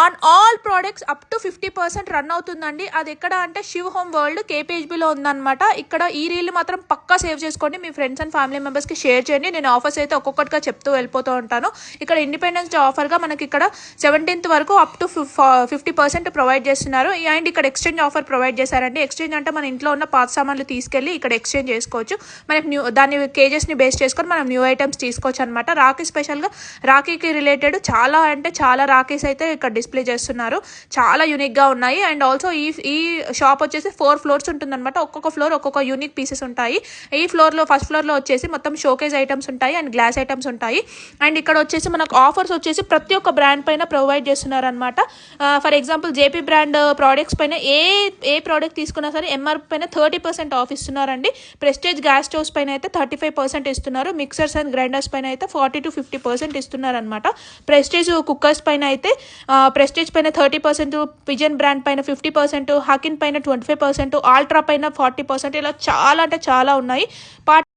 On all products up to 50% run అవుతుందండి. అది ఎక్కడ అంటే శివ్ హోమ్ వరల్డ్ కేపీహెచ్బీలో ఉందన్నమాట. ఇక్కడ ఈ రీల్ మాత్రం పక్కా సేవ్ చేసుకోండి, మీ ఫ్రెండ్స్ అండ్ ఫ్యామిలీ మెంబర్స్కి షేర్ చేయండి. నేను ఆఫర్స్ అయితే ఒక్కొక్కటిగా చెప్తూ వెళ్ళిపోతూ ఉంటాను. ఇక్కడ ఇండిపెండెన్స్ డే ఆఫర్గా మనకి ఇక్కడ 17th వరకు అప్ టు 50% ప్రొవైడ్ చేస్తున్నారు. అండ్ ఇక్కడ ఎక్స్చేంజ్ ఆఫర్ ప్రొవైడ్ చేశారండి. ఎక్స్చేంజ్ అంటే మన ఇంట్లో ఉన్న పాత సామాన్లు తీసుకెళ్ళి ఇక్కడ ఎక్స్చేంజ్ చేసుకోవచ్చు. మనకి దాని కేజెస్ని బేస్ చేసుకొని మనం న్యూ ఐటమ్స్ తీసుకోవచ్చు అనమాట. రాఖీ స్పెషల్గా రాఖీకి రిలేటెడ్ చాలా అంటే చాలా రాఖీస్ అయితే ఇక్కడ డిస్ప్లే చేస్తున్నారు. చాలా యూనిక్గా ఉన్నాయి. అండ్ ఆల్సో ఈ షాప్ వచ్చేసి 4 floors ఉంటుందన్నమాట. ఒక్కొక్క ఫ్లోర్ ఒక్కొక్క యూనిక్ పీసెస్ ఉంటాయి. ఈ ఫ్లోర్లో ఫస్ట్ ఫ్లోర్లో వచ్చేసి మొత్తం షోకేజ్ ఐటమ్స్ ఉంటాయి అండ్ గ్లాస్ ఐటమ్స్ ఉంటాయి. అండ్ ఇక్కడ వచ్చేసి మనకు ఆఫర్స్ వచ్చేసి ప్రతి ఒక్క బ్రాండ్ పైన ప్రొవైడ్ చేస్తున్నారు అనమాట. For example JP brand products పైన ఏ ప్రోడక్ట్ తీసుకున్నా సరే ఎంఆర్పి పైన 30% ఆఫ్ ఇస్తున్నారండి. ప్రెస్టేజ్ గ్యాస్ స్టవ్స్ పైన అయితే 35% ఇస్తున్నారు. మిక్సర్స్ అండ్ గ్రైండర్స్ పైన అయితే 40 to 50% ఇస్తున్నారు అనమాట. ప్రెస్టేజ్ కుక్కర్స్ పైన అయితే ప్రెస్టేజ్ పైన 30%, పిజన్ బ్రాండ్ పైన 50%, హకిన్ పైన 25%, ఆల్ట్రా పైన 40%, ఇలా చాలా అంటే చాలా ఉన్నాయి.